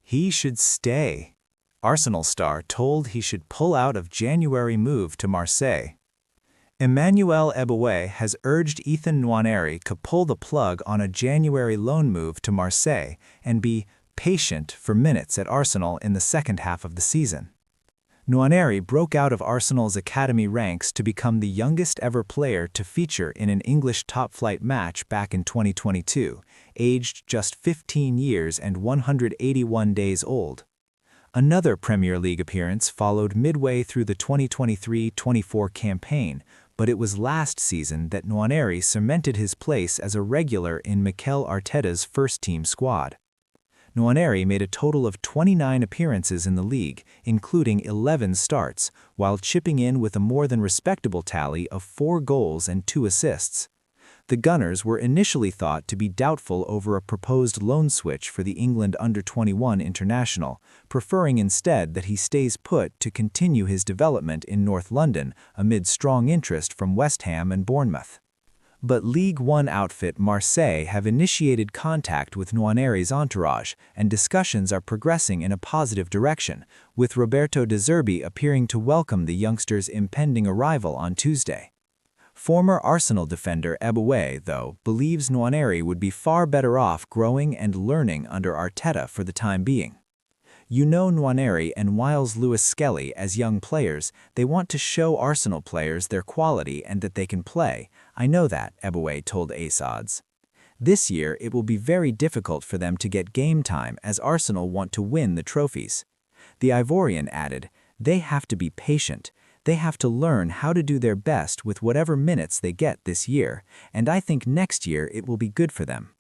He should stay. Arsenal star told he should pull out of January move to Marseille. Emmanuel Eboue has urged Ethan Nwaneri to pull the plug on a January loan move to Marseille and be patient for minutes at Arsenal in the second half of the season. Nwaneri broke out of Arsenal's academy ranks to become the youngest ever player to feature in an English top-flight match back in 2022, aged just 15 years and 181 days old. Another Premier League appearance followed midway through the 2023-24 campaign, but it was last season that Nwaneri cemented his place as a regular in Mikel Arteta's first-team squad. Nwaneri made a total of 29 appearances in the league, including 11 starts, while chipping in with a more than respectable tally of 4 goals and 2 assists. The Gunners were initially thought to be doubtful over a proposed loan switch for the England under-21 international, preferring instead that he stays put to continue his development in North London amid strong interest from West Ham and Bournemouth. But League One outfit Marseille have initiated contact with Nwaneri's entourage, and discussions are progressing in a positive direction, with Roberto De Zerbi appearing to welcome the youngster's impending arrival on Tuesday. Former Arsenal defender Eboue, though, believes Nwaneri would be far better off growing and learning under Arteta for the time being. You know Nwaneri and Wiles Lewis-Skelly as young players, they want to show Arsenal players their quality and that they can play. I know that, Eboue told ASODS. This year, it will be very difficult for them to get game time as Arsenal want to win the trophies. The Ivorian added, they have to be patient. They have to learn how to do their best with whatever minutes they get this year, and I think next year it will be good for them.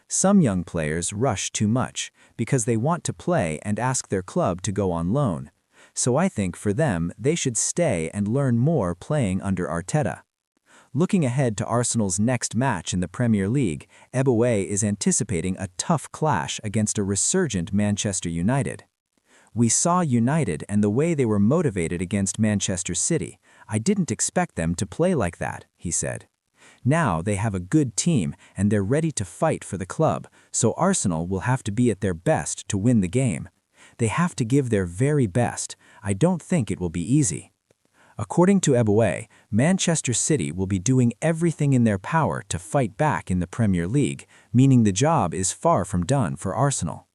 Some young players rush too much because they want to play and ask their club to go on loan. So I think for them, they should stay and learn more playing under Arteta. Looking ahead to Arsenal's next match in the Premier League, Eboue is anticipating a tough clash against a resurgent Manchester United. We saw United and the way they were motivated against Manchester City. I didn't expect them to play like that, he said. Now they have a good team and they're ready to fight for the club, so Arsenal will have to be at their best to win the game. They have to give their very best. I don't think it will be easy. According to Eboue, Manchester City will be doing everything in their power to fight back in the Premier League, meaning the job is far from done for Arsenal.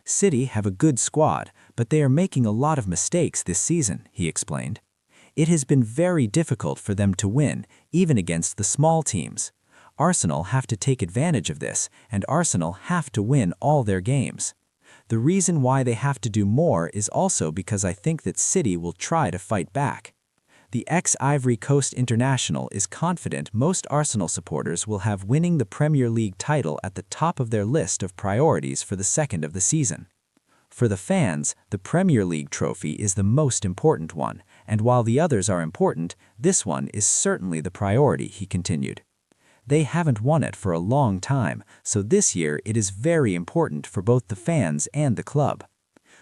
City have a good squad, but they are making a lot of mistakes this season, he explained. It has been very difficult for them to win, even against the small teams. Arsenal have to take advantage of this, and Arsenal have to win all their games. The reason why they have to do more is also because I think that City will try to fight back. The ex-Ivory Coast international is confident most Arsenal supporters will have winning the Premier League title at the top of their list of priorities for the second of the season. For the fans, the Premier League trophy is the most important one, and while the others are important, this one is certainly the priority, he continued. They haven't won it for a long time, so this year it is very important for both the fans and the club.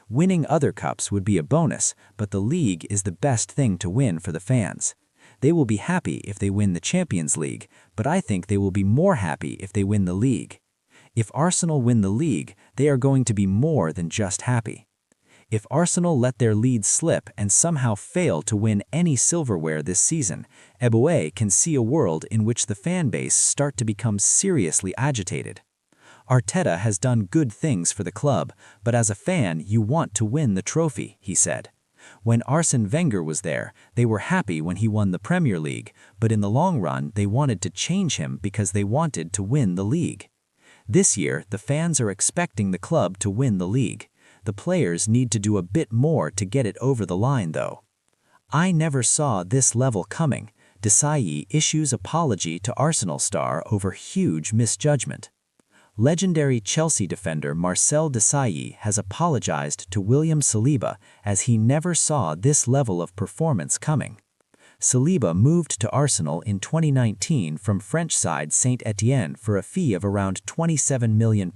Winning other cups would be a bonus, but the league is the best thing to win for the fans. They will be happy if they win the Champions League, but I think they will be more happy if they win the league. If Arsenal win the league, they are going to be more than just happy. If Arsenal let their lead slip and somehow fail to win any silverware this season, Eboue can see a world in which the fan base start to become seriously agitated. Arteta has done good things for the club, but as a fan, you want to win the trophy, he said. When Arsene Wenger was there, they were happy when he won the Premier League, but in the long run, they wanted to change him because they wanted to win the league. This year, the fans are expecting the club to win the league. The players need to do a bit more to get it over the line, though. I never saw this level coming. Desailly issues apology to Arsenal star over huge misjudgment. Legendary Chelsea defender Marcel Desailly has apologized to William Saliba as he never saw this level of performance coming. Saliba moved to Arsenal in 2019 from French side Saint-Étienne for a fee of around £27 million,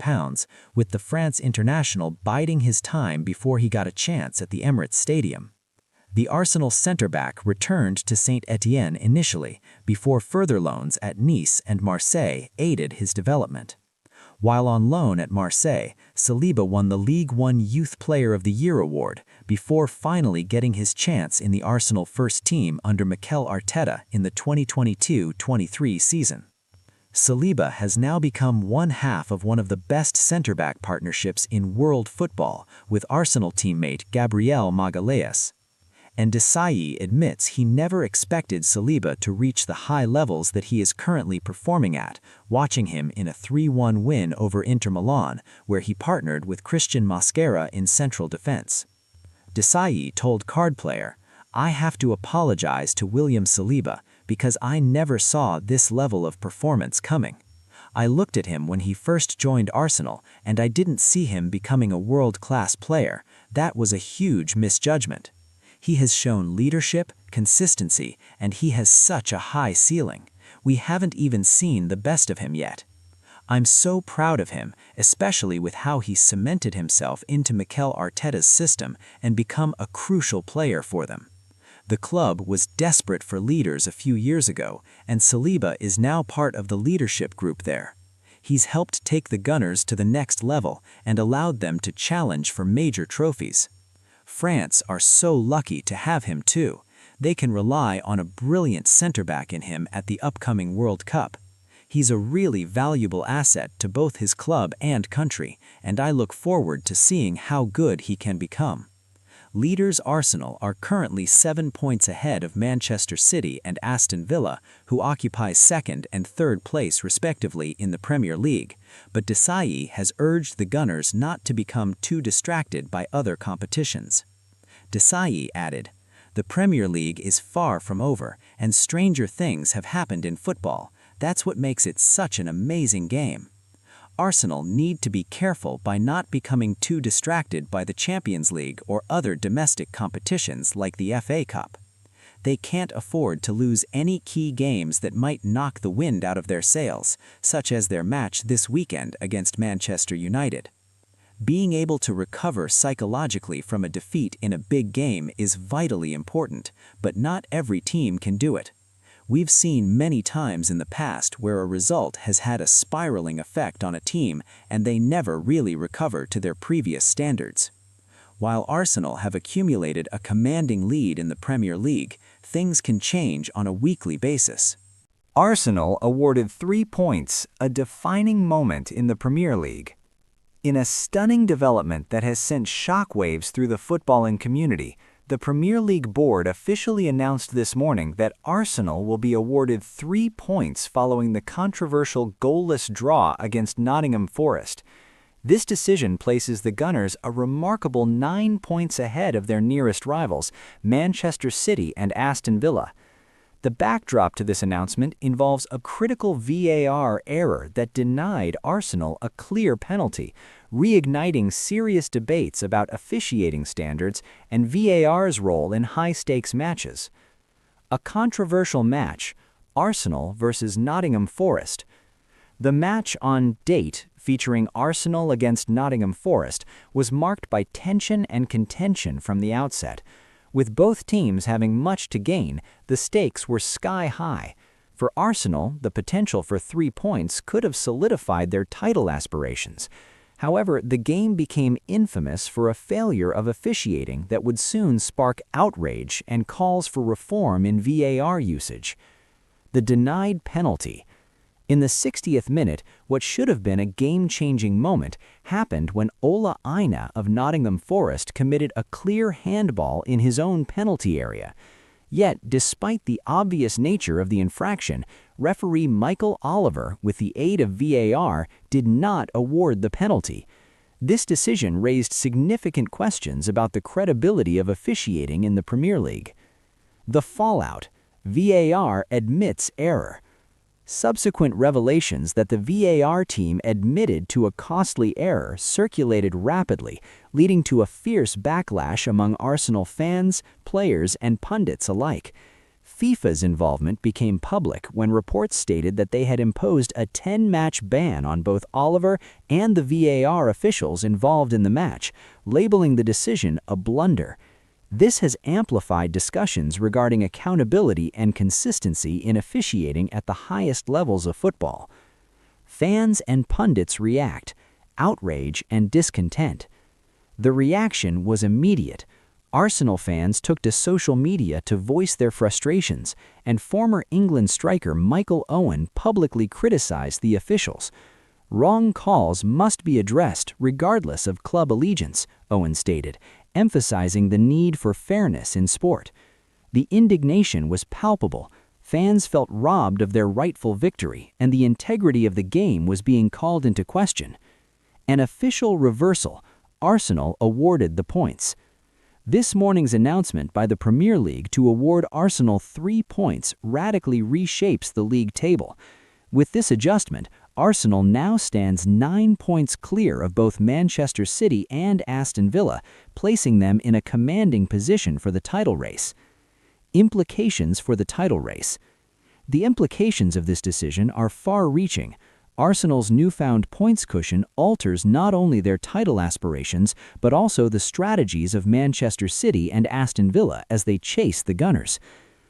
with the France international biding his time before he got a chance at the Emirates Stadium. The Arsenal centre-back returned to Saint-Étienne initially, before further loans at Nice and Marseille aided his development. While on loan at Marseille, Saliba won the Ligue 1 Youth Player of the Year award before finally getting his chance in the Arsenal first team under Mikel Arteta in the 2022-23 season. Saliba has now become one half of one of the best centre-back partnerships in world football with Arsenal teammate Gabriel Magalhaes. And Desailly admits he never expected Saliba to reach the high levels that he is currently performing at, watching him in a 3-1 win over Inter Milan, where he partnered with Christian Mosquera in central defense. Desailly told Card Player, "I have to apologize to William Saliba because I never saw this level of performance coming. I looked at him when he first joined Arsenal and I didn't see him becoming a world-class player. That was a huge misjudgment. He has shown leadership, consistency, and he has such a high ceiling. We haven't even seen the best of him yet. I'm so proud of him, especially with how he cemented himself into Mikel Arteta's system and become a crucial player for them. The club was desperate for leaders a few years ago, and Saliba is now part of the leadership group there. He's helped take the Gunners to the next level and allowed them to challenge for major trophies. France are so lucky to have him too. They can rely on a brilliant centre-back in him at the upcoming World Cup. He's a really valuable asset to both his club and country, and I look forward to seeing how good he can become." Leaders Arsenal are currently 7 points ahead of Manchester City and Aston Villa, who occupy second and third place respectively in the Premier League, but Desailly has urged the Gunners not to become too distracted by other competitions. Desailly added, "The Premier League is far from over, and stranger things have happened in football. That's what makes it such an amazing game. Arsenal need to be careful by not becoming too distracted by the Champions League or other domestic competitions like the FA Cup. They can't afford to lose any key games that might knock the wind out of their sails, such as their match this weekend against Manchester United. Being able to recover psychologically from a defeat in a big game is vitally important, but not every team can do it. We've seen many times in the past where a result has had a spiraling effect on a team and they never really recover to their previous standards. While Arsenal have accumulated a commanding lead in the Premier League, things can change on a weekly basis." Arsenal awarded 3 points, a defining moment in the Premier League. In a stunning development that has sent shockwaves through the footballing community, the Premier League board officially announced this morning that Arsenal will be awarded 3 points following the controversial goalless draw against Nottingham Forest. This decision places the Gunners a remarkable 9 points ahead of their nearest rivals, Manchester City and Aston Villa. The backdrop to this announcement involves a critical VAR error that denied Arsenal a clear penalty, reigniting serious debates about officiating standards and VAR's role in high-stakes matches. A controversial match, Arsenal versus Nottingham Forest. The match on Date, featuring Arsenal against Nottingham Forest, was marked by tension and contention from the outset. With both teams having much to gain, the stakes were sky-high. For Arsenal, the potential for 3 points could have solidified their title aspirations. However, the game became infamous for a failure of officiating that would soon spark outrage and calls for reform in VAR usage. The denied penalty. In the 60th minute, what should have been a game-changing moment happened when Ola Aina of Nottingham Forest committed a clear handball in his own penalty area. Yet, despite the obvious nature of the infraction, referee Michael Oliver, with the aid of VAR, did not award the penalty. This decision raised significant questions about the credibility of officiating in the Premier League. The fallout. VAR admits error. Subsequent revelations that the VAR team admitted to a costly error circulated rapidly, leading to a fierce backlash among Arsenal fans, players, and pundits alike. FIFA's involvement became public when reports stated that they had imposed a 10-match ban on both Oliver and the VAR officials involved in the match, labeling the decision a blunder. This has amplified discussions regarding accountability and consistency in officiating at the highest levels of football. Fans and pundits react, outrage and discontent. The reaction was immediate. Arsenal fans took to social media to voice their frustrations, and former England striker Michael Owen publicly criticized the officials. "Wrong calls must be addressed regardless of club allegiance," Owen stated, emphasizing the need for fairness in sport. The indignation was palpable. Fans felt robbed of their rightful victory, and the integrity of the game was being called into question. An official reversal. Arsenal awarded the points. This morning's announcement by the Premier League to award Arsenal 3 points radically reshapes the league table. With this adjustment, Arsenal now stands 9 points clear of both Manchester City and Aston Villa, placing them in a commanding position for the title race. Implications for the title race. The implications of this decision are far-reaching. Arsenal's newfound points cushion alters not only their title aspirations, but also the strategies of Manchester City and Aston Villa as they chase the Gunners.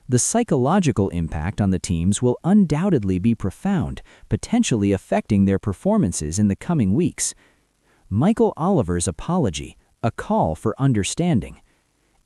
The psychological impact on the teams will undoubtedly be profound, potentially affecting their performances in the coming weeks. Michael Oliver's apology, a call for understanding.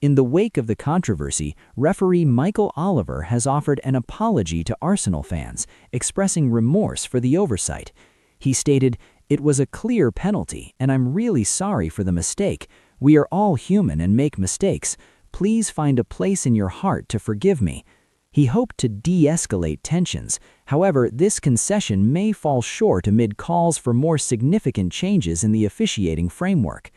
In the wake of the controversy, referee Michael Oliver has offered an apology to Arsenal fans, expressing remorse for the oversight. He stated, "It was a clear penalty, and I'm really sorry for the mistake. We are all human and make mistakes. Please find a place in your heart to forgive me." He hoped to de-escalate tensions. However, this concession may fall short amid calls for more significant changes in the officiating framework.